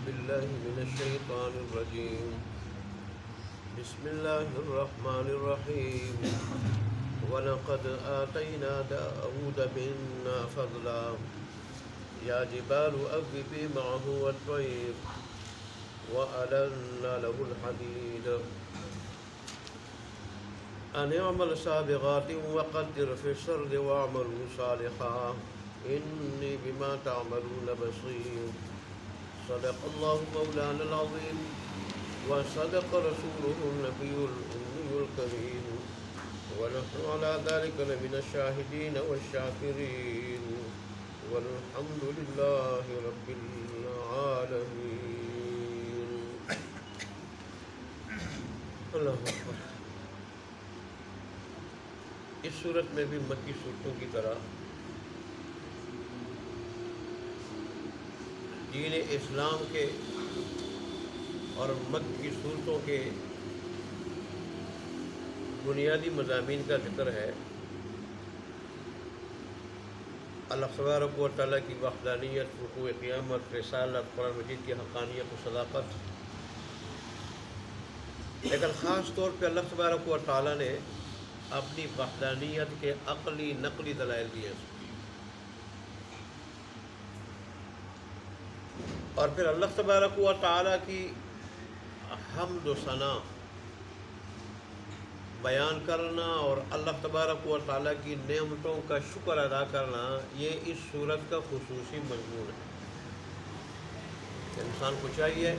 بالله من الشيطان الرجيم. بسم الله الرحمن الرحيم. ولقد آتينا داود منا فضلا يا جبال أوبي معه والطير وألنا له الحديد أن اعمل سابغات وقدر في السرد واعملوا صالحا إني بما تعملون بصير. صدق الله مولانا العظيم وصدق رسوله النبي الأمي الكريم ونحن على ذلك لمن الشاهدين والشاكرين والحمد لله رب العالمين. اللہ اکبر. اس صورت میں بھی مکی صورتوں کی طرح دین اسلام کے اور مکی صورتوں کے بنیادی مضامین کا ذکر ہے. اللہ تبارک و تعالیٰ کی وحدانیت، وقوع قیامت، رسالت، قرآن مجید کی حقانیت و صداقت، لیکن خاص طور پہ اللہ تبارک و تعالیٰ نے اپنی وحدانیت کے عقلی نقلی دلائل دیے اور پھر اللہ تبارک و تعالیٰ کی حمد و ثنا بیان کرنا اور اللہ تبارک و تعالیٰ کی نعمتوں کا شکر ادا کرنا، یہ اس صورت کا خصوصی مضمون ہے. انسان کو چاہیے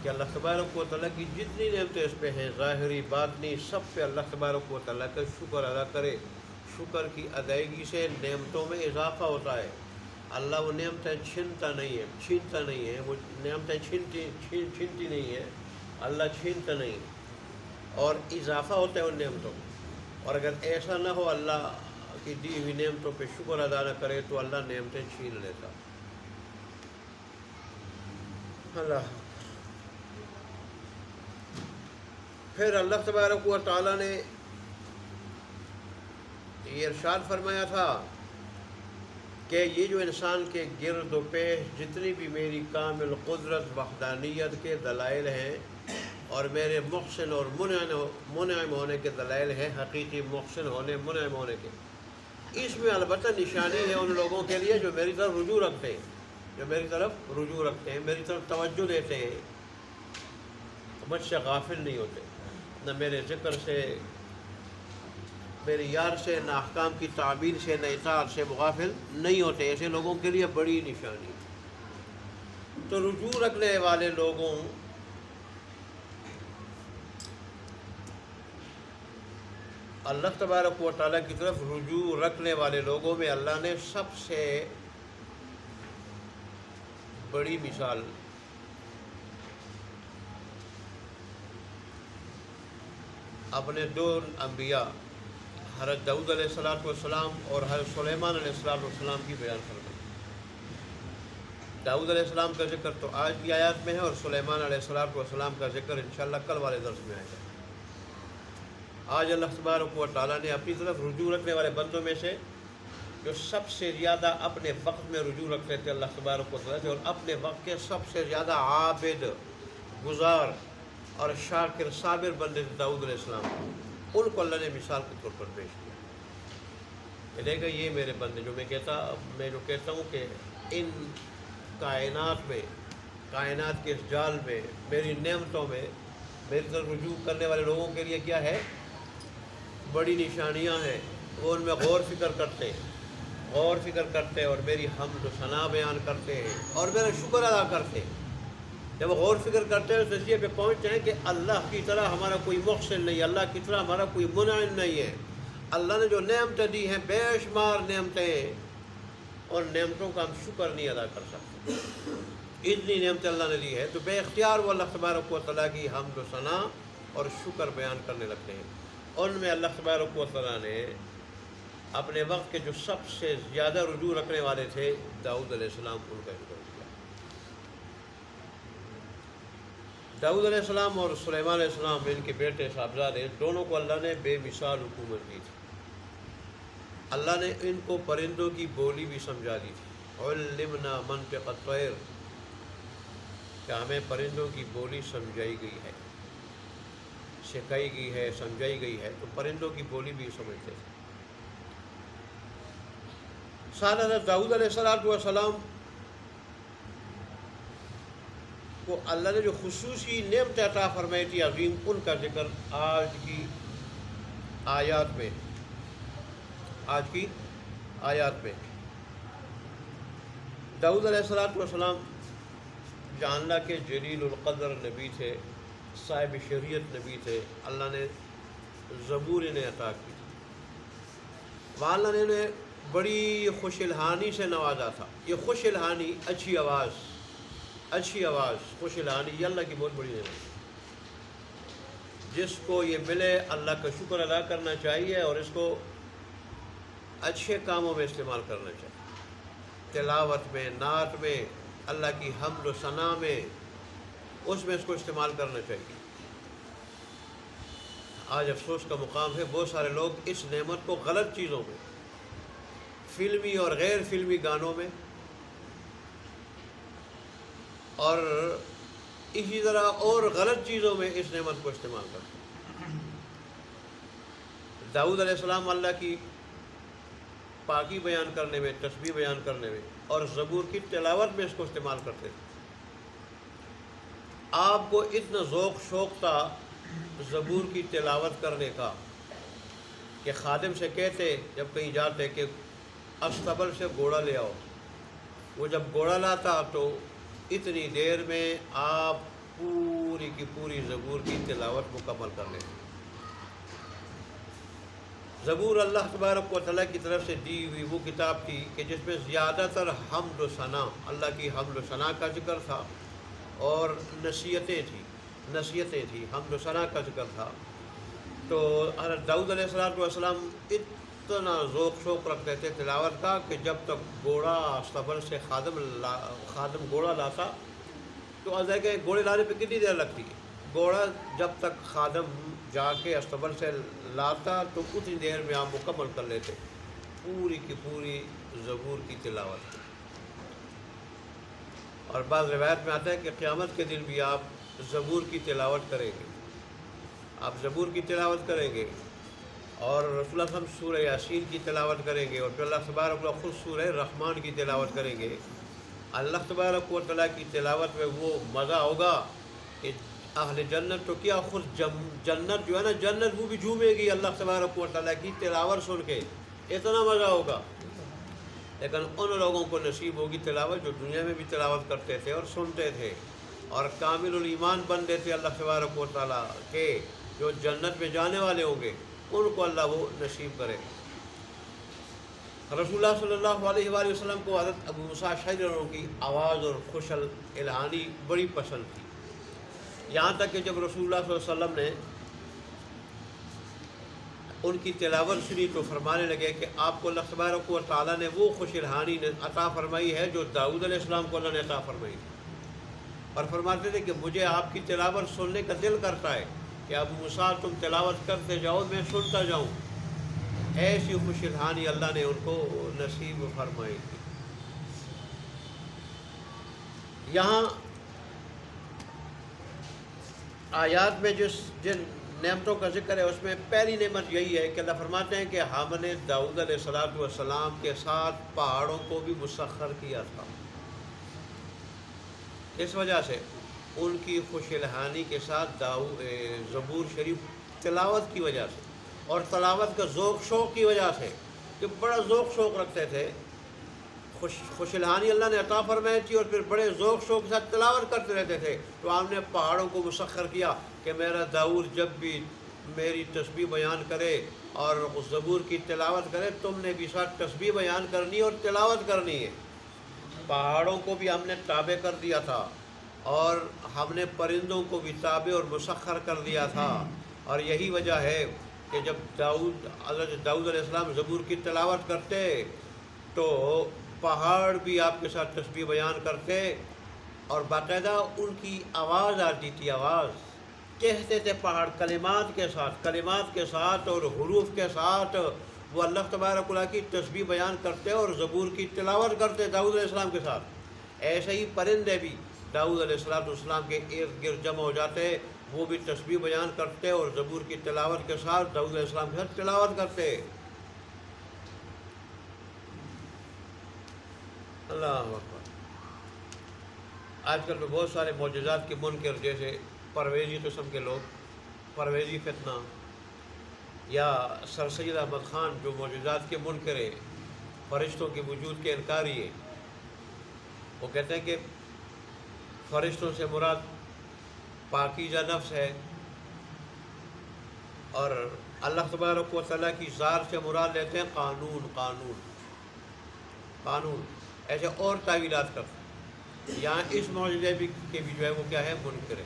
کہ اللہ تبارک و تعالیٰ کی جتنی نعمتیں اس پہ ہیں، ظاہری باطنی، سب پہ اللہ تبارک و تعالیٰ کا شکر ادا کرے. شکر کی ادائیگی سے نعمتوں میں اضافہ ہوتا ہے. اللہ وہ نعمتیں چھینتا نہیں ہے، وہ نعمتیں چھینتی نہیں ہے، اللہ چھینتا نہیں اور اضافہ ہوتا ہے ان نعمتوں میں. اور اگر ایسا نہ ہو، اللہ کی دی ہوئی نعمتوں پہ شکر ادا نہ کرے تو اللہ نعمتیں چھین لیتا. اللہ پھر اللہ تبارک و تعالیٰ نے یہ ارشاد فرمایا تھا کہ یہ جو انسان کے گرد و پیش جتنی بھی میری کامل قدرت وحدانیت کے دلائل ہیں اور میرے محسن اور منعم ہونے کے دلائل ہیں، حقیقی محسن ہونے، منعم ہونے کے، اس میں البتہ نشانی ہے ان لوگوں کے لیے جو میری طرف رجوع رکھتے ہیں، میری طرف توجہ دیتے ہیں، مجھ سے غافل نہیں ہوتے، نہ میرے ذکر سے، میرے یار سے، نہ احکام کی تعبیر سے، نہ اطاعت سے غافل نہیں ہوتے. ایسے لوگوں کے لیے بڑی نشانی. تو رجوع رکھنے والے لوگوں اللہ تبارک و تعالیٰ کی طرف رجوع رکھنے والے لوگوں میں اللہ نے سب سے بڑی مثال اپنے دو انبیاء حضرت داؤد علیہ السلام اور حضرت سلیمان علیہ السلام کی بیان فرمائی. داؤد علیہ السلام کا ذکر تو آج کی آیات میں ہے اور سلیمان علیہ السلام کا ذکر انشاءاللہ کل والے درس میں آئے گا. آج اللہ تبارک و تعالیٰ نے اپنی طرف رجوع رکھنے والے بندوں میں سے جو سب سے زیادہ اپنے وقت میں رجوع رکھتے تھے اللہ تبارک و تعالیٰ سے، اور اپنے وقت کے سب سے زیادہ عابد، گزار اور شاکر، صابر بندے تھے داؤد علیہ السلام، ان کو اللہ نے مثال کے طور پر پیش کیا. دیکھا یہ میرے بندے میں جو کہتا ہوں کہ ان کائنات میں، کائنات کے اس جال میں، میری نعمتوں میں میری طرف رجوع کرنے والے لوگوں کے لیے کیا ہے؟ بڑی نشانیاں ہیں. وہ ان میں غور فکر کرتے اور میری حمد و ثنا بیان کرتے ہیں اور میرا شکر ادا کرتے ہیں. جب وہ غور فکر کرتے ہیں اس نتیجے پہ پہنچتے ہیں کہ اللہ کی طرح ہمارا کوئی محسن نہیں، اللہ کی طرح ہمارا کوئی منعم نہیں ہے. اللہ نے جو نعمتیں دی ہیں، بے شمار نعمتیں، اور نعمتوں کا ہم شکر نہیں ادا کر سکتے. اتنی نعمتیں اللہ نے دی ہے تو بے اختیار وہ اللہ تبارک و تعالیٰ کی حمد و ثنا اور شکر بیان کرنے لگتے ہیں. ان میں اللہ تبارک و تعالیٰ نے اپنے وقت کے جو سب سے زیادہ رجوع رکھنے والے تھے داؤد علیہ السلام، ان کا ذکر کیا. داؤد علیہ السلام اور سلیمان علیہ السلام، ان کے بیٹے صاحبزادے، دونوں کو اللہ نے بے مثال حکومت دی تھی. اللہ نے ان کو پرندوں کی بولی بھی سمجھا دی تھی. علمنا منطق الطیر، کہ ہمیں پرندوں کی بولی سمجھائی گئی ہے، سکھائی گئی ہے، سمجھائی گئی ہے، تو پرندوں کی بولی بھی سمجھتے تھے۔ سال حضرت داؤد علیہ السلام کو اللہ نے جو خصوصی نعمت عطا فرمائی تھی عظیم، ان کا ذکر آج کی آیات میں داؤد علیہ السلام جہاں اللہ کے جلیل القدر نبی تھے، صاحب شریعت نبی تھے، اللہ نے زبور انہیں عطا کی تھی، وہاں اللہ نے انہیں بڑی خوش الحانی سے نوازا تھا۔ یہ خوش الحانی، اچھی آواز، خوش الحانی، یہ اللہ کی بہت بڑی نعمت ہے۔ جس کو یہ ملے اللہ کا شکر ادا کرنا چاہیے اور اس کو اچھے کاموں میں استعمال کرنا چاہیے، تلاوت میں، نعت میں، اللہ کی حمد و ثنا میں، اس میں اس کو استعمال کرنا چاہیے۔ آج افسوس کا مقام ہے بہت سارے لوگ اس نعمت کو غلط چیزوں میں، فلمی اور غیر فلمی گانوں میں، اور اسی طرح اور غلط چیزوں میں اس نعمت کو استعمال کرتے ہیں۔ داؤد علیہ السلام اللہ کی پاکی بیان کرنے میں، تسبیح بیان کرنے میں اور زبور کی تلاوت میں اس کو استعمال کرتے تھے۔ آپ کو اتنا ذوق شوق تھا زبور کی تلاوت کرنے کا کہ خادم سے کہتے جب کہیں جاتے کہ استبل سے گھوڑا لے آؤ، وہ جب گھوڑا لاتا تو اتنی دیر میں آپ پوری کی پوری زبور کی تلاوت مکمل کر لیتے۔ زبور اللہ تبارک و تعالیٰ کی طرف سے دی ہوئی وہ کتاب تھی کہ جس میں زیادہ تر حمد و ثنا، اللہ کی حمد و ثنا کا ذکر تھا اور نصیحتیں تھیں، حمد و ثنا کا ذکر تھا۔ تو حضرت داؤد علیہ السلام اتنا ذوق شوق رکھتے تھے تلاوت کا کہ جب تک گھوڑا استبل سے خادم گھوڑا لاتا تو آج کہ گھوڑے لانے پہ کتنی دیر لگتی ہے، گھوڑا جب تک خادم جا کے استبل سے لاتا تو اتنی دیر میں آپ مکمل کر لیتے پوری کی پوری زبور کی تلاوت۔ اور بعض روایت میں آتا ہے کہ قیامت کے دن بھی آپ زبور کی تلاوت کریں گے، اور رسول اللہ صلی اللہ علیہ وسلم سورہ یاسین کی تلاوت کریں گے، اور پھر اللہ تبارک و تعالیٰ خود سورہ رحمان کی تلاوت کریں گے۔ اللہ تبارک و تعالیٰ کی تلاوت میں وہ مزہ ہوگا کہ اہل جنت تو کیا، خود جنت جو ہے نا، جنت وہ بھی جھومے گی اللہ تبارک و تعالیٰ کی تلاوت سن کے، اتنا مزہ ہوگا۔ لیکن ان لوگوں کو نصیب ہوگی تلاوت جو دنیا میں بھی تلاوت کرتے تھے اور سنتے تھے اور کامل الایمان بندے تھے اللہ تبارک و تعالیٰ کے، جو جنت میں جانے والے ہوں گے، ان کو اللہ وہ نصیب کرے۔ رسول اللہ صلی اللہ علیہ وآلہ وسلم کو حضرت ابو موسیٰ اشعری کی آواز اور خوش الحانی بڑی پسند تھی، یہاں تک کہ جب رسول اللہ صلی اللہ علیہ وسلم نے ان کی تلاوت سنی تو فرمانے لگے کہ آپ کو اللہ تبارک و تعالیٰ نے وہ خوش الحانی عطا فرمائی ہے جو داؤد علیہ السلام کو اللہ نے عطا فرمائی تھی، اور فرماتے تھے کہ مجھے آپ کی تلاوت سننے کا دل کرتا ہے کہ ابو موسیٰ تم تلاوت کرتے جاؤ میں سنتا جاؤں۔ ایسی خوش الحانی اللہ نے ان کو نصیب فرمائی تھی۔ یہاں آیات میں جن نعمتوں کا ذکر ہے اس میں پہلی نعمت یہی ہے کہ اللہ فرماتے ہیں کہ ہم نے داؤد علیہ السلام کے ساتھ پہاڑوں کو بھی مسخر کیا تھا۔ اس وجہ سے ان کی خوش الحانی کے ساتھ زبور شریف تلاوت کی وجہ سے اور تلاوت کا ذوق شوق کی وجہ سے، کہ بڑا ذوق شوق رکھتے تھے، خوش الحانی اللہ نے عطا فرمائی تھی اور پھر بڑے ذوق شوق کے ساتھ تلاوت کرتے رہتے تھے، تو ہم نے پہاڑوں کو مسخر کیا کہ میرا داؤد جب بھی میری تسبیح بیان کرے اور اس زبور کی تلاوت کرے، تم نے بھی ساتھ تسبیح بیان کرنی اور تلاوت کرنی ہے۔ پہاڑوں کو بھی ہم نے تابع کر دیا تھا اور ہم نے پرندوں کو بھی تابع اور مسخر کر دیا تھا، اور یہی وجہ ہے کہ جب حضرت داؤد علیہ السلام زبور کی تلاوت کرتے تو پہاڑ بھی آپ کے ساتھ تسبیح بیان کرتے، اور باقاعدہ ان کی آواز آتی تھی، آواز کہتے تھے پہاڑ کلمات کے ساتھ اور حروف کے ساتھ وہ اللہ تبارک و تعالیٰ کی تسبیح بیان کرتے اور زبور کی تلاوت کرتے داؤد علیہ السلام کے ساتھ۔ ایسے ہی پرندے بھی داؤد علیہ السلام کے ارد گرد جمع ہو جاتے، وہ بھی تسبیح بیان کرتے اور زبور کی تلاوت کے ساتھ داؤد علیہ السلام کے ساتھ تلاوت کرتے۔ اللہ اکبر۔ آج کل تو بہت سارے معجزات کے منکر، جیسے پرویزی قسم کے لوگ، پرویزی فتنہ، یا سر سید احمد خان جو معجزات کے منکر ہے، فرشتوں کے وجود کے انکاری ہے۔ وہ کہتے ہیں کہ فرشتوں سے مراد پاکیزہ نفس ہے، اور اللہ تبارک و تعالیٰ کی ذات سے مراد لیتے ہیں قانون، قانون، قانون، ایسے اور تعویلات کرتے ہیں۔ یہاں اس معجزے بھی کے بھی جو ہے وہ کیا ہے، منکر ہے۔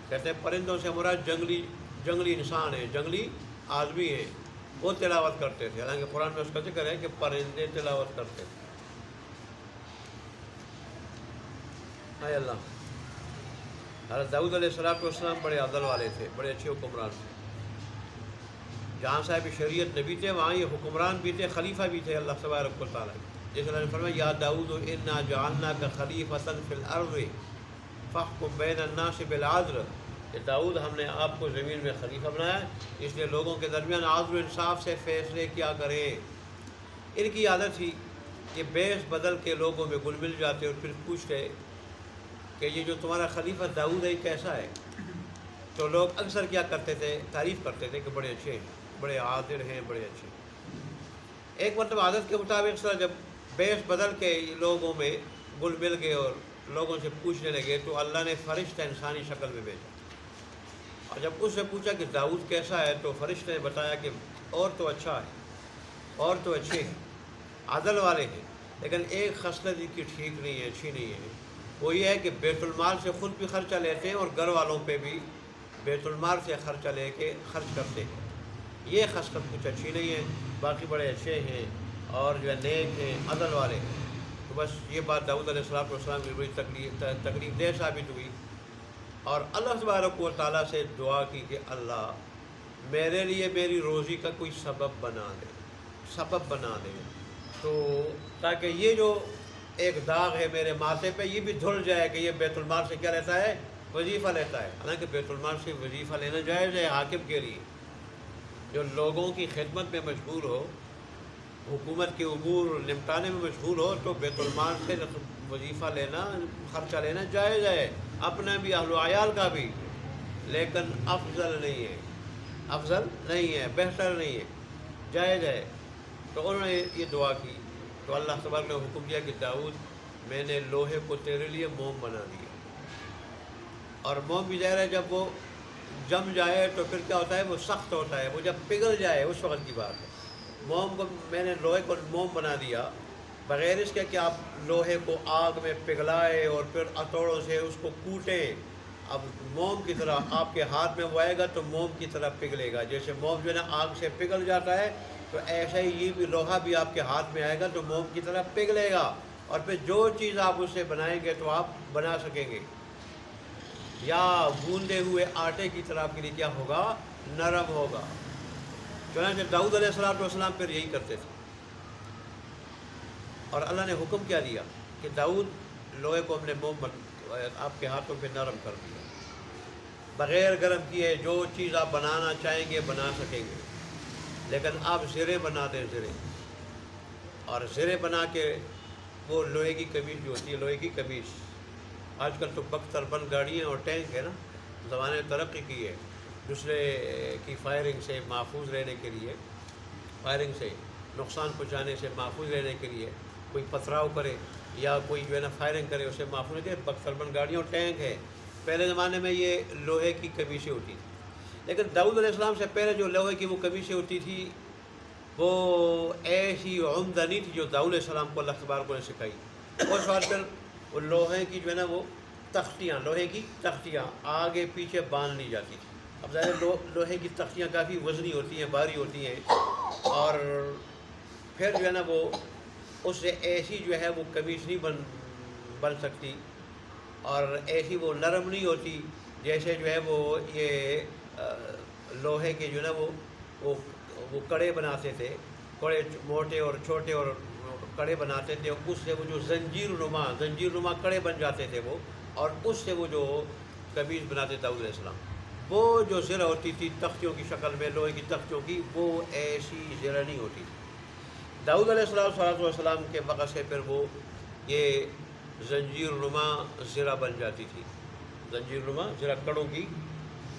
کہتے ہیں پرندوں سے مراد جنگلی انسان ہے، جنگلی آدمی ہیں، وہ تلاوت کرتے تھے، حالانکہ قرآن میں اس کا ذکر ہے کہ پرندے تلاوت کرتے تھے۔ اے اللہ، حضرت داؤد علیہ السلام بڑے عدل والے تھے، بڑے اچھے حکمران تھے۔ جہاں صاحب شریعت نبی تھے وہاں یہ حکمران بھی تھے، خلیفہ بھی تھے اللہ تبارک و تعالیٰ۔ جیسے اللہ نے فرمایا یا داؤد انا جعلناک خلیفۃ فی الارض فاحکم بین الناس بالعدل، کہ داؤد ہم نے آپ کو زمین میں خلیفہ بنایا، اس لیے لوگوں کے درمیان عدل و انصاف سے فیصلے کیا کریں۔ ان کی عادت تھی کہ بیس بدل کے لوگوں میں گل مل جاتے اور پھر پوچھتے کہ یہ جو تمہارا خلیفہ داؤد ہے کیسا ہے؟ تو لوگ اکثر کیا کرتے تھے، تعریف کرتے تھے کہ بڑے اچھے ہیں، بڑے عادل ہیں، بڑے اچھے ہیں۔ ایک مرتبہ عادت کے مطابق سر جب بیس بدل کے لوگوں میں گل مل گئے اور لوگوں سے پوچھنے لگے تو اللہ نے فرشتہ انسانی شکل میں بھیجا، اور جب اس سے پوچھا کہ داؤد کیسا ہے تو فرشتے نے بتایا کہ اور تو اچھا ہے، اور تو اچھے ہیں، عدل والے ہیں، لیکن ایک خصلت ان کی ٹھیک نہیں ہے، اچھی نہیں ہے۔ وہ یہ ہے کہ بیت المال سے خود بھی خرچہ لیتے ہیں اور گھر والوں پہ بھی بیت المال سے خرچہ لے کے خرچ کرتے ہیں۔ یہ خصلت کچھ اچھی نہیں ہے، باقی بڑے اچھے ہیں اور جو ہے نیک ہیں، عدل والے ہیں۔ تو بس یہ بات داؤد علیہ السلام کی بڑی تکلیف دہ ثابت ہوئی، اور اللہ تبارک و تعالیٰ سے دعا کی کہ اللہ میرے لیے میری روزی کا کوئی سبب بنا دے، سبب بنا دے، تو تاکہ یہ جو ایک داغ ہے میرے ماتھے پہ یہ بھی دھل جائے کہ یہ بیت المال سے کیا لیتا ہے، وظیفہ لیتا ہے۔ حالانکہ بیت المال سے وظیفہ لینا جائز ہے حاکم کے لیے، جو لوگوں کی خدمت میں مشغول ہو، حکومت کے امور نمٹانے میں مشغول ہو، تو بیت المال سے وظیفہ لینا، خرچہ لینا جائز ہے، اپنا بھی اہل و عیال کا بھی، لیکن افضل نہیں ہے، افضل نہیں ہے، بہتر نہیں ہے، جائز ہے۔ تو انہوں نے یہ دعا کی تو اللہ تبارک نے حکم دیا کہ داؤد میں نے لوہے کو تیرے لیے موم بنا دیا، اور موم بھی ظاہر ہے جب وہ جم جائے تو پھر کیا ہوتا ہے، وہ سخت ہوتا ہے، وہ جب پگھل جائے اس وقت کی بات ہے۔ موم کو میں نے لوہے کو موم بنا دیا، بغیر اس کے کہ آپ لوہے کو آگ میں پگھلائے اور پھر ہتھوڑوں سے اس کو کوٹیں، اب موم کی طرح آپ کے ہاتھ میں وہ آئے گا تو موم کی طرح پگھلے گا، جیسے موم جو ہے نا آگ سے پگھل جاتا ہے، تو ایسا ہی یہ بھی لوہا بھی آپ کے ہاتھ میں آئے گا تو موم کی طرح پگھلے گا، اور پھر جو چیز آپ اس سے بنائیں گے تو آپ بنا سکیں گے، یا گوندے ہوئے آٹے کی طرح آپ کے لیے کیا ہوگا، نرم ہوگا۔ چنانچہ داؤد علیہ السلام پھر یہی کرتے تھے، اور اللہ نے حکم کیا دیا کہ داؤد لوہے کو ہم نے موم آپ کے ہاتھوں پہ نرم کر دیا، بغیر گرم کیے جو چیز آپ بنانا چاہیں گے بنا سکیں گے، لیکن آپ زرے بنا دیں، زرے، اور زرے بنا کے وہ لوہے کی قمیص جو ہوتی ہے، لوہے کی قمیص، آج کل تو بختر بند گاڑیاں اور ٹینک ہے نا، زمانے نے ترقی کی ہے، دوسرے کی فائرنگ سے محفوظ رہنے کے لیے، فائرنگ سے نقصان پہنچانے سے محفوظ رہنے کے لیے، کوئی پتھراؤ کرے یا کوئی جو ہے نا فائرنگ کرے اسے محفوظ رہے، بختر بند گاڑیاں اور ٹینک ہے۔ پہلے زمانے میں یہ لوہے کی قمیصیں ہوتی تھیں، لیکن داؤد علیہ السلام سے پہلے جو لوہے کی وہ قمیصیں ہوتی تھی وہ ایسی عمدہ نہیں تھی جو داؤد علیہ السلام کو اللہ تبارک نے سکھائی۔ اس بات پر وہ لوہے کی جو ہے نا وہ تختیاں، لوہے کی تختیاں آگے پیچھے باندھ لی جاتی تھی۔ اب ظاہر لوہے کی تختیاں کافی وزنی ہوتی ہیں، بھاری ہوتی ہیں، اور پھر جو ہے نا وہ اس سے ایسی جو ہے وہ قمیص نہیں بن سکتی، اور ایسی وہ نرم نہیں ہوتی جیسے جو ہے وہ یہ لوہے کے جو ہے نا وہ کڑے بناتے تھے، کڑے موٹے اور چھوٹے اور کڑے بناتے تھے، اس سے وہ جو زنجیر نما کڑے بن جاتے تھے وہ، اور اس سے وہ جو قمیض بناتے داؤد علیہ السلام، وہ جو زرہ ہوتی تھی تختیوں کی شکل میں، لوہے کی تختیوں کی، وہ ایسی زرہ نہیں ہوتی تھی۔ داؤد علیہ السلام کے وقت سے پھر وہ یہ زنجیر نما زرہ بن جاتی تھی، زنجیر نما زرہ کڑوں کی۔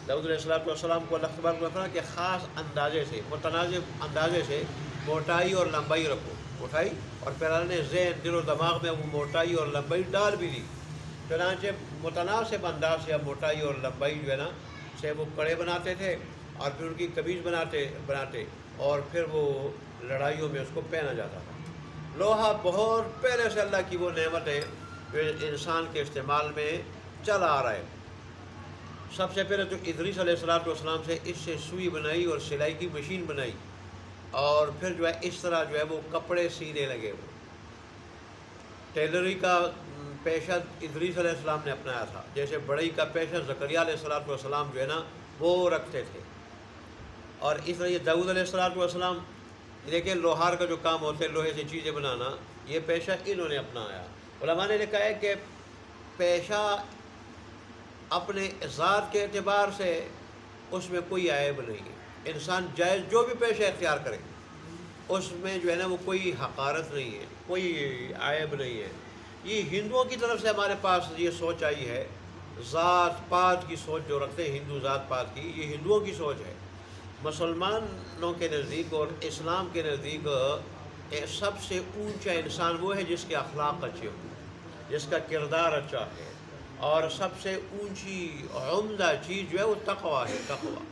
داؤد علیہ السلام کو اللہ تبارک و تعالیٰ کہ خاص اندازے سے، متناسب اندازے سے موٹائی اور لمبائی رکھو، موٹائی، اور پھر اللہ نے ذہن، دل و دماغ میں وہ موٹائی اور لمبائی ڈال بھی دی، چنانچہ متناسب انداز سے اب موٹائی اور لمبائی جو ہے نا سے وہ کڑے بناتے تھے، اور پھر ان کی قمیض بناتے اور پھر وہ لڑائیوں میں اس کو پہنا جاتا تھا۔ لوہا بہت پہلے سے اللہ کی وہ نعمت ہے جو انسان کے استعمال میں چلا آ رہا ہے۔ سب سے پہلے تو ادریس علیہ السلام سے اس سے سوئی بنائی اور سلائی کی مشین بنائی، اور پھر جو ہے اس طرح جو ہے وہ کپڑے سینے لگے۔ وہ ٹیلری کا پیشہ ادریس علیہ السلام نے اپنایا تھا، جیسے بڑھئی کا پیشہ زکریا علیہ السلام جو ہے نا وہ رکھتے تھے، اور اس طرح یہ داؤد علیہ السلام دیکھیں لوہار کا جو کام ہوتا ہے، لوہے سے چیزیں بنانا، یہ پیشہ انہوں نے اپنایا۔ علماء نے لکھا ہے کہ پیشہ اپنے ذات کے اعتبار سے اس میں کوئی عیب نہیں ہے، انسان جائز جو بھی پیشہ اختیار کرے اس میں جو ہے نا وہ کوئی حقارت نہیں ہے، کوئی عیب نہیں ہے۔ یہ ہندوؤں کی طرف سے ہمارے پاس یہ سوچ آئی ہے، ذات پات کی سوچ جو رکھتے ہیں ہندو، ذات پات کی، یہ ہندوؤں کی سوچ ہے۔ مسلمانوں کے نزدیک اور اسلام کے نزدیک سب سے اونچا انسان وہ ہے جس کے اخلاق اچھے ہوں، جس کا کردار اچھا ہے، اور سب سے اونچی عمدہ چیز جو ہے وہ تقویٰ ہے، تقویٰ،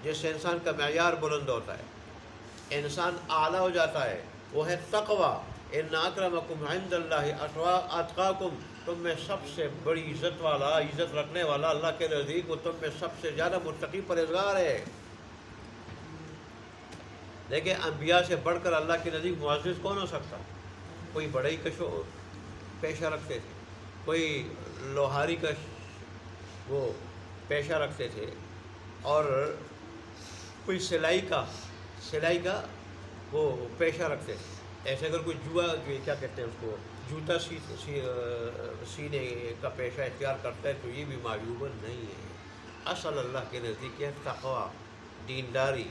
جس سے انسان کا معیار بلند ہوتا ہے، انسان اعلیٰ ہو جاتا ہے، وہ ہے تقویٰ۔ ان اکرمکم عند اللہ اتقاکم، تم میں سب سے بڑی عزت والا، عزت رکھنے والا اللہ کے نزدیک وہ تم میں سب سے زیادہ متقی پرہیزگار ہے۔ دیکھیں انبیاء سے بڑھ کر اللہ کے نزدیک معزز کون ہو سکتا؟ کوئی بڑھئی کا پیشہ رکھتے تھے، کوئی لوہاری کا وہ پیشہ رکھتے تھے، اور کوئی سلائی کا وہ پیشہ رکھتے تھے۔ ایسے اگر کوئی کیا کہتے ہیں اس کو، جوتا سینے کا پیشہ اختیار کرتا ہے تو یہ بھی معیوب نہیں ہے۔ اصل اللہ کے نزدیک ہے تقویٰ، دینداری،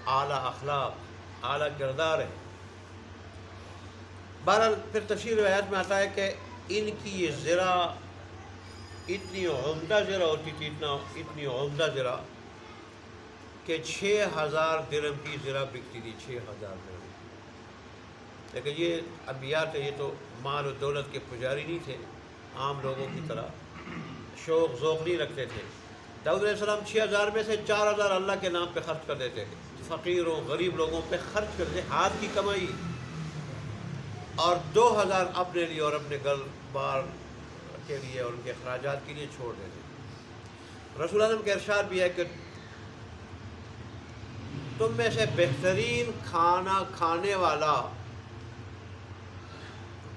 اعلیٰ اخلاق، اعلیٰ کردار ہے۔ بہرحال پھر تفسیر روایات میں آتا ہے کہ ان کی یہ زرہ اتنی عمدہ زرہ ہوتی تھی، اتنی عمدہ زرہ کہ 6000 درہم کی زرہ بکتی تھی، 6000 درہم۔ لیکن یہ انبیاء تھے، یہ تو مال و دولت کے پجاری نہیں تھے، عام لوگوں کی طرح شوق ذوق نہیں رکھتے تھے۔ داؤد علیہ السلام 6000 میں سے 4000 اللہ کے نام پہ خرچ کر دیتے تھے، فقیروں غریب لوگوں پہ خرچ کرتے، ہاتھ کی کمائی، اور 2000 اپنے لیے اور اپنے گھر بار کے لیے اور ان کے اخراجات کے لیے چھوڑ دیتے۔ رسول اعظم کا ارشاد بھی ہے کہ تم میں سے بہترین کھانا کھانے والا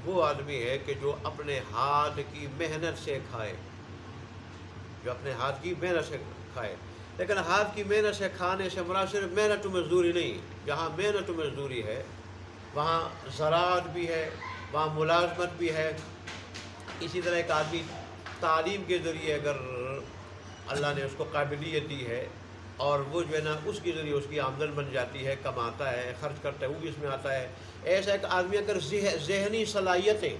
وہ آدمی ہے کہ جو اپنے ہاتھ کی محنت سے کھائے، جو اپنے ہاتھ کی محنت سے کھائے۔ لیکن ہاتھ کی محنت سے کھانے سے مراد صرف محنت و مزدوری نہیں، جہاں محنت و مزدوری ہے وہاں زراعت بھی ہے، وہاں ملازمت بھی ہے۔ اسی طرح ایک آدمی تعلیم کے ذریعے اگر اللہ نے اس کو قابلیت دی ہے اور وہ جو ہے نا اس کے ذریعے اس کی آمدن بن جاتی ہے، کماتا ہے، خرچ کرتا ہے، وہ بھی اس میں آتا ہے۔ ایسا ایک آدمی اگر ذہنی صلاحیتیں،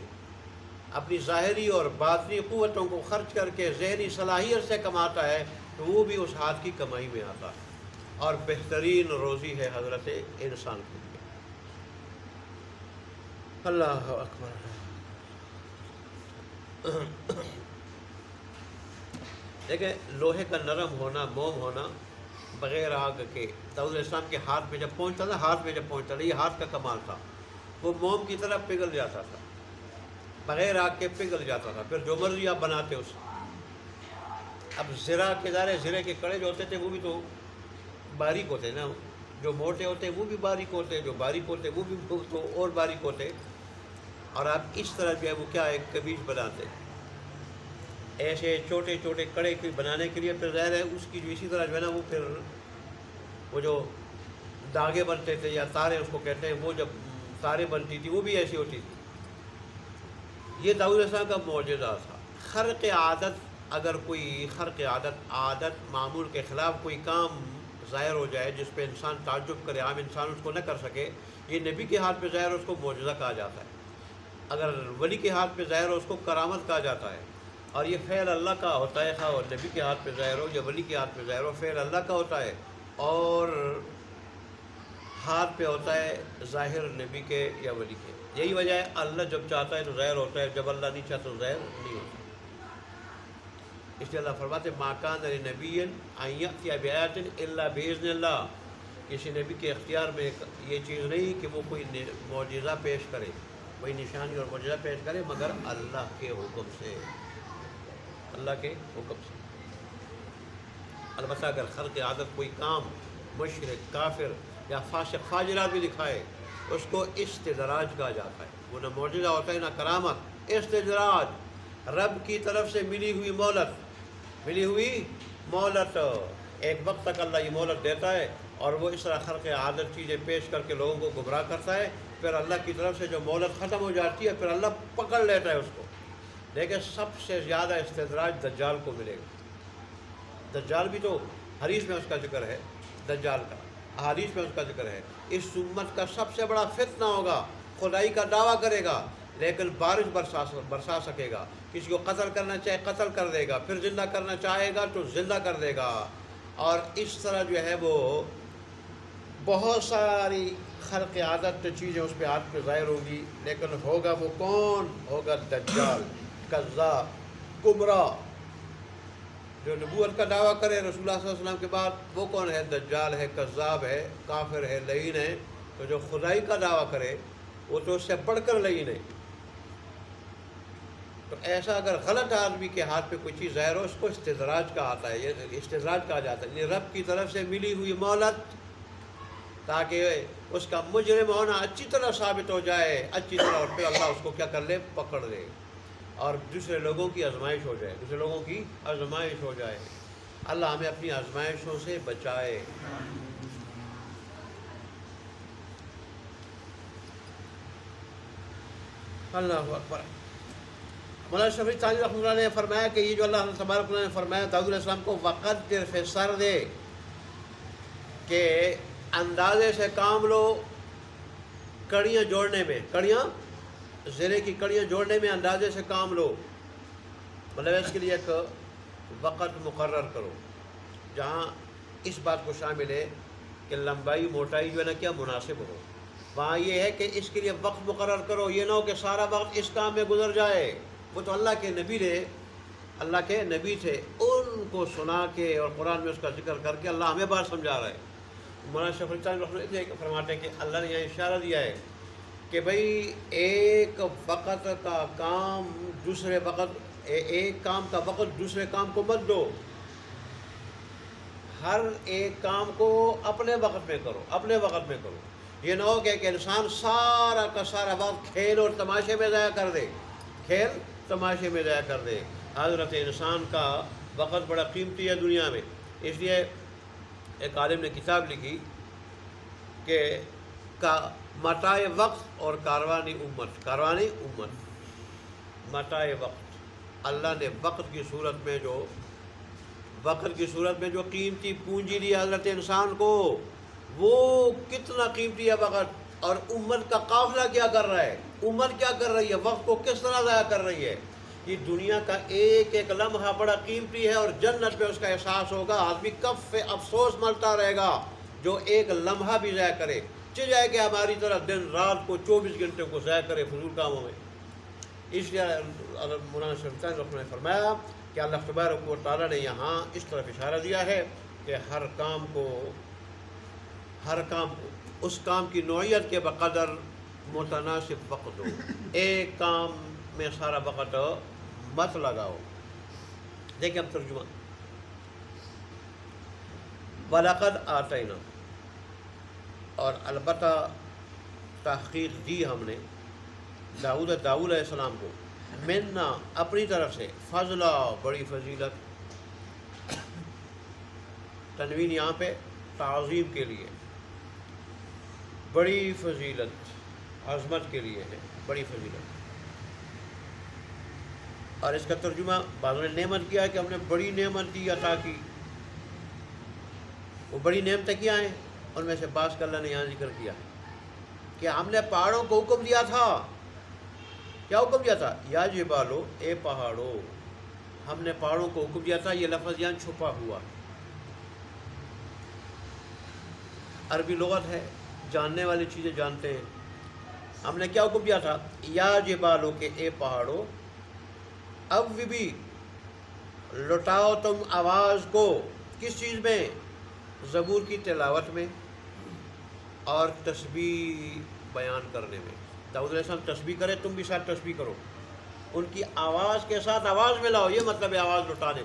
اپنی ظاہری اور باطنی قوتوں کو خرچ کر کے ذہنی صلاحیت سے کماتا ہے تو وہ بھی اس ہاتھ کی کمائی میں آتا ہے، اور بہترین روزی ہے حضرت انسان کے لیے۔ اللہ اکبر۔ دیکھیں لوہے کا نرم ہونا، موم ہونا، بغیر آگ کے، داؤد علیہ السلام کے ہاتھ میں جب پہنچتا تھا، یہ ہاتھ کا کمال تھا، وہ موم کی طرح پگھل جاتا تھا، بغیر آگ کے پگھل جاتا تھا، پھر جو مرضی آپ بناتے اس۔ اب زرے کے کڑے جو ہوتے تھے وہ بھی تو باریک ہوتے نا، جو موٹے ہوتے وہ بھی باریک ہوتے، جو باریک ہوتے وہ بھی تو اور باریک ہوتے، اور آپ اس طرح جو ہے وہ کیا ایک قمیض بناتے، ایسے چھوٹے چھوٹے کڑے بنانے کے لیے پھر ظاہر ہے اس کی جو اسی طرح جو ہے نا وہ پھر وہ جو داغے بنتے تھے یا تارے اس کو کہتے ہیں، وہ جب تاریں بنتی تھی وہ بھی ایسی ہوتی تھی. یہ داؤد علیہ السلام کا معجزہ تھا. خرق عادت، اگر کوئی خرق عادت معمول کے خلاف کوئی کام ظاہر ہو جائے جس پہ انسان تعجب کرے، عام انسان اس کو نہ کر سکے، یہ نبی کے ہاتھ پہ ظاہر ہو اس کو معجزہ کہا جاتا ہے. اگر ولی کے ہاتھ پہ ظاہر ہو اس کو کرامت کہا جاتا ہے. اور یہ فعل اللہ کا ہوتا ہے، خواہ نبی کے ہاتھ پہ ظاہر ہو یا ولی کے ہاتھ پہ ظاہر ہو، فعل اللہ کا ہوتا ہے اور ہاتھ پہ ہوتا ہے ظاہر نبی کے یا ولی کے. یہی وجہ ہے اللہ جب چاہتا ہے تو ظاہر ہوتا ہے، جب اللہ نہیں چاہتا تو ظاہر نہیں ہوتا. اس لیے اللہ فرماتے ما کان لنبی ان یأتی بآیۃ الا بإذن اللہ. کسی نبی کے اختیار میں یہ چیز نہیں کہ وہ کوئی معجزہ پیش کرے، کوئی نشانی اور معجزہ پیش کرے مگر اللہ کے حکم سے، اللہ کے حکم سے. البتہ اگر خلق عادت کوئی کام مشرک، کافر یا فاسق فاجرات بھی دکھائے اس کو استدراج کہا جاتا ہے. وہ نہ معجزہ ہوتا ہے نہ کرامت، استدراج، رب کی طرف سے ملی ہوئی مہلت. ایک وقت تک اللہ یہ مہلت دیتا ہے اور وہ اس طرح خلق عادت چیزیں پیش کر کے لوگوں کو گمراہ کرتا ہے. پھر اللہ کی طرف سے جو مہلت ختم ہو جاتی ہے پھر اللہ پکڑ لیتا ہے اس کو. لیکن سب سے زیادہ استدراج دجال کو ملے گا. دجال بھی تو حدیث میں اس کا ذکر ہے، دجال کا احادیث میں اس کا ذکر ہے. اس امت کا سب سے بڑا فتنہ ہوگا، خدائی کا دعویٰ کرے گا لیکن بارش برسا سکے گا. کسی کو قتل کرنا چاہے قتل کر دے گا، پھر زندہ کرنا چاہے گا تو زندہ کر دے گا. اور اس طرح جو ہے وہ بہت ساری خلق عادت چیزیں اس پہ ہاتھ پہ ظاہر ہوگی. لیکن ہوگا وہ کون؟ ہوگا دجال، کذاب، گمراہ، جو نبوت کا دعویٰ کرے رسول اللہ صلی اللہ علیہ وسلم کے بعد. وہ کون ہے؟ دجال ہے، کذاب ہے، کافر ہے، لعین ہے. تو جو خدائی کا دعویٰ کرے وہ تو اس سے بڑھ کر لعین ہے. تو ایسا اگر غلط آدمی کے ہاتھ پہ کوئی چیز ظاہر ہو اس کو استدراج کا آتا ہے، یہ استدراج کہا جاتا ہے. یہ رب کی طرف سے ملی ہوئی مہلت تاکہ اس کا مجرم ہونا اچھی طرح ثابت ہو جائے، اچھی طرح، اور پھر اللہ اس کو کیا کر لے؟ پکڑ لے اور دوسرے لوگوں کی آزمائش ہو جائے، دوسرے لوگوں کی آزمائش ہو جائے. اللہ ہمیں اپنی آزمائشوں سے بچائے. اللہ اکبر. مولانا شفیع تھانوی رحمۃ اللہ نے فرمایا کہ یہ جو اللہ تبارک نے فرمایا داؤد علیہ السلام کو وقدر فی السرد، کہ اندازے سے کام لو کڑیاں جوڑنے میں، کڑیاں زرے کی کڑیاں جوڑنے میں اندازے سے کام لو. مطلب اس کے لیے ایک وقت مقرر کرو جہاں اس بات کو شامل ہے کہ لمبائی موٹائی جو ہے نا کیا مناسب ہو. وہاں یہ ہے کہ اس کے لیے وقت مقرر کرو، یہ نہ ہو کہ سارا وقت اس کام میں گزر جائے. وہ تو اللہ کے نبی رہے، اللہ کے نبی تھے، ان کو سنا کے اور قرآن میں اس کا ذکر کر کے اللہ ہمیں بات سمجھا رہا ہے. مولانا شفیع تھانوی رحمۃ اللہ فرماتے ہیں کہ اللہ نے یہاں اشارہ دیا ہے کہ بھئی ایک وقت کا کام دوسرے وقت، ایک کام کا وقت دوسرے کام کو مت دو. ہر ایک کام کو اپنے وقت میں کرو، اپنے وقت میں کرو. یہ نہ ہو کہ ایک انسان سارا کا سارا وقت کھیل اور تماشے میں ضائع کر دے، کھیل تماشے میں ضائع کر دے. حضرت انسان کا وقت بڑا قیمتی ہے دنیا میں. اس لیے ایک عالم نے کتاب لکھی کہ متاع وقت اور کاروانی امت، کاروانی امت، متاع وقت. اللہ نے وقت کی صورت میں جو قیمتی پونجی دی حضرت انسان کو، وہ کتنا قیمتی ہے وقت. اور امت کا قافلہ کیا کر رہا ہے، امت کیا کر رہی ہے، وقت کو کس طرح ضائع کر رہی ہے. یہ دنیا کا ایک ایک لمحہ بڑا قیمتی ہے اور جنت پہ اس کا احساس ہوگا. آدمی کف افسوس ملتا رہے گا جو ایک لمحہ بھی ضائع کرے. جائے کہ ہماری طرح دن رات کو 24 گھنٹے کو ضائع کرے فضول کاموں میں. اس لیے مولانا شفیع تھانوی رحمۃ اللہ نے فرمایا کہ اللہ تبارک و تعالیٰ نے یہاں اس طرف اشارہ دیا ہے کہ ہر کام کو اس کام کی نوعیت کے بقدر متناسب وقت دو. ایک کام میں سارا وقت مت لگاؤ. دیکھیں اب ترجمہ. وَلَقَدْ آتَيْنَا، اور البتہ تحقیق دی ہم نے داؤد علیہ السلام کو، منا اپنی طرف سے، فضلا بڑی فضیلت، تنوین یہاں پہ تعظیم کے لیے، بڑی فضیلت. عظمت کے لیے ہے، بڑی فضیلت۔ اور اس کا ترجمہ بعضوں نے نعمت کیا ہے کہ ہم نے بڑی نعمت دی، عطا کی۔ وہ بڑی نعمتیں کیا ہیں؟ ان میں سے بعض کا اللہ نے یہاں ذکر کیا ہے کہ ہم نے پہاڑوں کو حکم دیا تھا۔ کیا حکم دیا تھا؟ یا جبالو، اے پہاڑو، ہم نے پہاڑوں کو حکم دیا تھا۔ یہ لفظ یہاں چھپا ہوا، عربی لغت ہے، جاننے والی چیزیں جانتے ہیں۔ ہم نے کیا حکم دیا تھا؟ یا جبالو، کہ اے پہاڑو، اب بھی لٹاؤ تم آواز کو، کس چیز میں؟ زبور کی تلاوت میں اور تسبیح بیان کرنے میں۔ داؤد علیہ السلام تسبیح کرے، تم بھی ساتھ تسبیح کرو۔ ان کی آواز کے ساتھ آواز ملاؤ، یہ مطلب ہے آواز لٹانے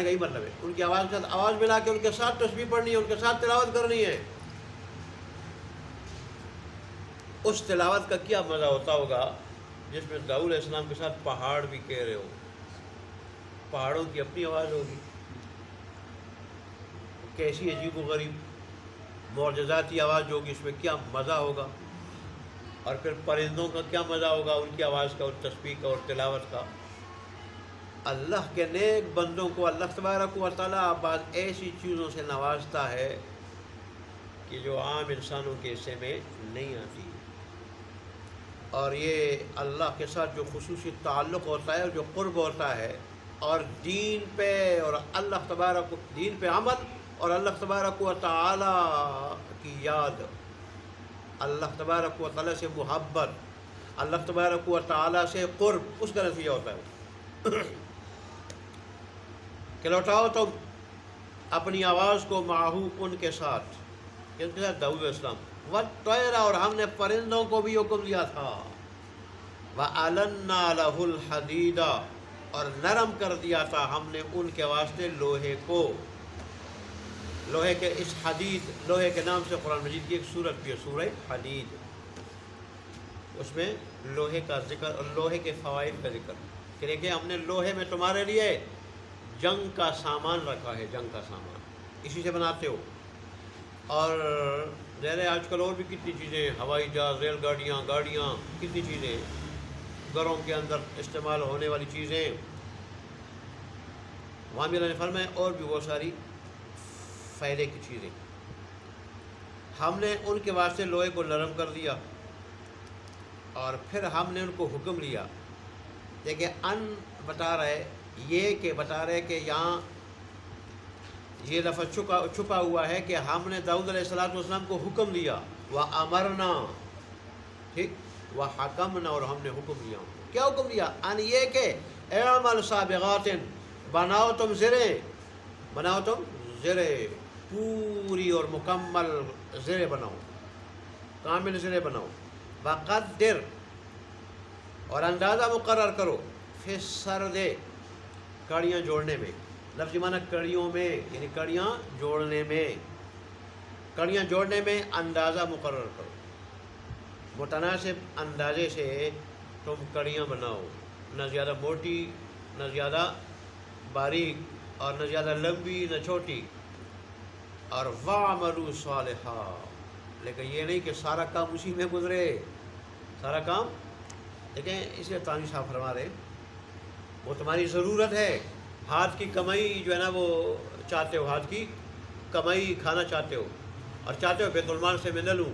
کا یہی مطلب ہے۔ ان کی آواز کے ساتھ آواز ملا کے ان کے ساتھ تسبیح پڑھنی ہے، ان کے ساتھ تلاوت کرنی ہے۔ اس تلاوت کا کیا مزہ ہوتا ہوگا جس میں داؤد علیہ السلام کے ساتھ پہاڑ بھی کہہ رہے ہو، پہاڑوں کی اپنی آواز ہوگی، کیسی عجیب و غریب معجزاتی آواز جو ہوگی، اس میں کیا مزہ ہوگا۔ اور پھر پرندوں کا کیا مزہ ہوگا، ان کی آواز کا اور تسبیح کا اور تلاوت کا۔ اللہ کے نیک بندوں کو اللہ تبارک و تعالیٰ بعض ایسی چیزوں سے نوازتا ہے کہ جو عام انسانوں کے حصے میں نہیں آتی، اور یہ اللہ کے ساتھ جو خصوصی تعلق ہوتا ہے، جو قرب ہوتا ہے، اور دین پہ اور اللہ تبارک دین پہ عمل اور اللہ تبارک و تعالیٰ کی یاد، اللہ تبارک و تعالیٰ سے محبت، اللہ تبارک و تعالیٰ سے قرب، اس کا نتیجہ ہوتا ہے کہ لوٹاؤ تم اپنی آواز کو معہو، ان کے ساتھ، کس کے ساتھ؟ داؤد علیہ السلام۔ وَالطَّيْرَ، اور ہم نے پرندوں کو بھی حکم دیا تھا۔ وَأَلَنَّا لَهُ الْحَدِيدَ، اور نرم کر دیا تھا ہم نے ان کے واسطے لوہے کو۔ لوہے کے اس حدید، لوہے کے نام سے قرآن مجید کی ایک سورت بھی ہے، سورہ حدید، اس میں لوہے کا ذکر اور لوہے کے فوائد کا ذکر کہ دیکھیں ہم نے لوہے میں تمہارے لیے جنگ کا سامان رکھا ہے، جنگ کا سامان اسی سے بناتے ہو۔ اور ظاہر ہے آج کل اور بھی کتنی چیزیں، ہوائی جہاز، ریل گاڑیاں، کتنی چیزیں گھروں کے اندر استعمال ہونے والی چیزیں، وہاں بھی اللہ نے فرمایا اور بھی وہ ساری فائدے کی چیزیں۔ ہم نے ان کے واسطے لوہے کو نرم کر دیا، اور پھر ہم نے ان کو حکم لیا۔ دیکھیں ان بتا رہے، یہ کہ بتا رہے کہ یہاں یہ لفظ چھپا ہوا ہے کہ ہم نے داؤد علیہ السلام کو حکم دیا، وَأَمَرْنَا، ٹھیک، وَحَكَمْنَا، اور ہم نے حکم دیا۔ کیا حکم دیا؟ ان یہ کہ اعمل سابغات، بناؤ تم زرے، پوری اور مکمل زرے بناؤ، کامل زرے بناؤ۔ وَقَدِّرْ، اور اندازہ مقرر کرو، فِي السَّرْدِ، کڑیاں جوڑنے میں، لفظی معنی کڑیوں میں، یعنی کڑیاں جوڑنے میں اندازہ مقرر کرو، متناسب اندازے سے تم کڑیاں بناؤ، نہ زیادہ موٹی، نہ زیادہ باریک، اور نہ زیادہ لمبی، نہ چھوٹی۔ اور وَعْمَلُوا صَالِحًا، لیکن یہ نہیں کہ سارا کام اسی میں گزرے، سارا کام دیکھیں، اس لیے تانوی صاحب فرما رہے وہ تمہاری ضرورت ہے، ہاتھ کی کمائی جو ہے نا وہ چاہتے ہو، ہاتھ کی کمائی کھانا چاہتے ہو، اور چاہتے ہو بیت المال سے میں نہ لوں،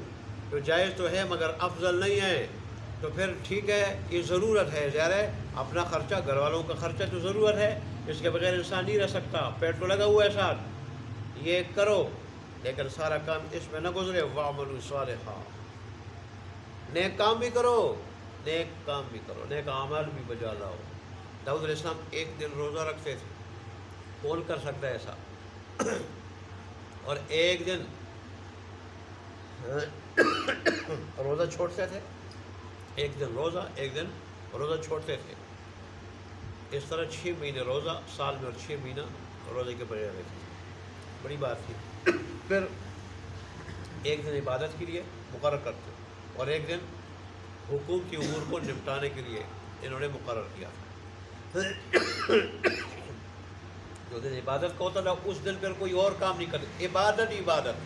جو جائز تو ہے مگر افضل نہیں ہے، تو پھر ٹھیک ہے، یہ ضرورت ہے، ظاہر ہے اپنا خرچہ، گھر والوں کا خرچہ تو ضرورت ہے، اس کے بغیر انسان نہیں رہ سکتا، پیٹ تو لگا ہوا ہے ساتھ، یہ کرو، لیکن سارا کام اس میں نہ گزرے۔ وَعْمَلُوا صَالِحًا، نیک کام بھی کرو، نیک اعمال بھی بجا لاؤ۔ داؤد علیہ السلام ایک دن روزہ رکھتے تھے، کون کر سکتا ہے ایسا؟ اور ایک دن روزہ چھوڑتے تھے، ایک دن روزہ چھوڑتے تھے، اس طرح 6 مہینے روزہ سال میں، اور 6 مہینہ روزے کے بجائے رہتے تھے، بڑی بات تھی۔ پھر ایک دن عبادت کے لیے مقرر کرتے، اور ایک دن حکومتی امور کو نپٹانے کے لیے انہوں نے مقرر کیا تھا۔ جو دن عبادت کا ہوتا تھا اس دن پھر کوئی اور کام نہیں کرتے، عبادت،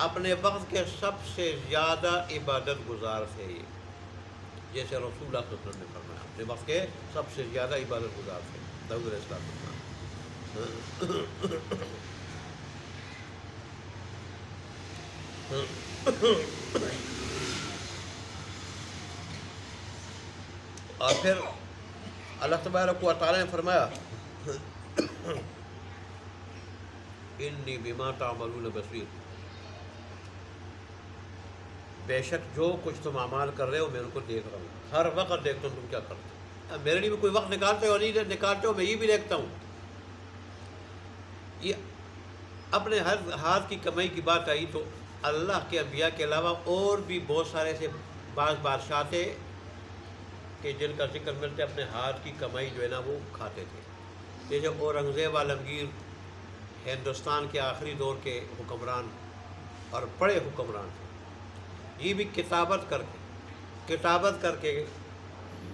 اپنے وقت کے سب سے زیادہ عبادت گزار تھے یہ، جیسے رسول اللہ صلی اللہ علیہ وسلم نے فرمایا اپنے وقت کے سب سے زیادہ عبادت گزار تھے داؤد علیہ السلام۔ اور پھر اللہ تبارک و تعالیٰ نے فرمایا انی بما تعملون بصیر، بے شک جو کچھ تم اعمال کر رہے ہو میں ان کو دیکھ رہا ہوں، ہر وقت دیکھتا ہوں تم کیا کرتے ہو۔ اب میرے لیے بھی کوئی وقت نکالتے ہو نہیں نکالتے ہو، میں یہ بھی دیکھتا ہوں۔ یہ اپنے ہر ہاتھ کی کمائی کی بات آئی تو اللہ کے انبیاء کے علاوہ اور بھی بہت سارے سے بعض بادشاہ تھے کہ جن کا ذکر ملتے اپنے ہاتھ کی کمائی جو ہے نا وہ کھاتے تھے، جیسے اورنگزیب عالمگیر ہندوستان کے آخری دور کے حکمران اور بڑے حکمران تھے، یہ بھی کتابت کر کے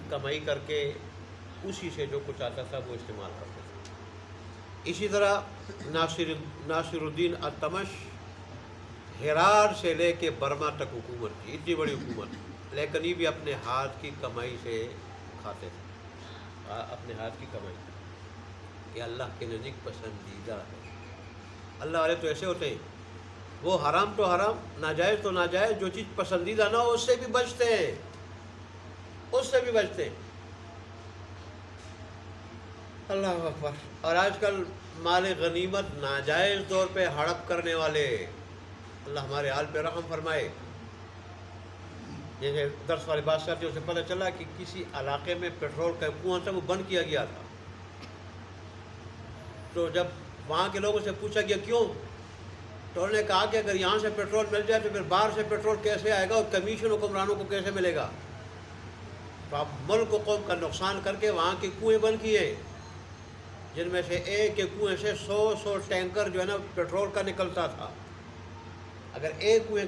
کمائی کر کے اسی سے جو کچھ آتا تھا وہ استعمال کرتے تھے۔ اسی طرح ناصر الدین التمش ہرار سے لے کے برما تک حکومت کی، اتنی بڑی حکومت، لیکن یہ بھی اپنے ہاتھ کی کمائی سے کھاتے تھے، اپنے ہاتھ کی کمائی، یہ اللہ کے نزدیک پسندیدہ ہے۔ اللہ والے تو ایسے ہوتے ہیں، وہ حرام تو حرام، ناجائز تو ناجائز، جو چیز پسندیدہ نہ ہو اس سے بھی بچتے ہیں، اس سے بھی بچتے ہیں۔ اللہ اکبر۔ اور آج کل مال غنیمت ناجائز طور پہ ہڑپ کرنے والے، اللہ ہمارے حال پہ رحم فرمائے۔ جیسے درس والی بات کرتے ہیں، اسے پتہ چلا کہ کسی علاقے میں پیٹرول کا کنواں تھا وہ بند کیا گیا تھا، تو جب وہاں کے لوگوں سے پوچھا گیا کیوں، تو انہوں نے کہا کہ اگر یہاں سے پیٹرول مل جائے تو پھر باہر سے پیٹرول کیسے آئے گا اور کمیشن حکمرانوں کو کیسے ملے گا، تو آپ ملک و قوم کا نقصان کر کے وہاں کے کنویں بند کیے، جن میں سے ایک کے کنویں سے 100 ٹینکر جو ہے نا پیٹرول کا نکلتا تھا۔ اگر ایک کنویں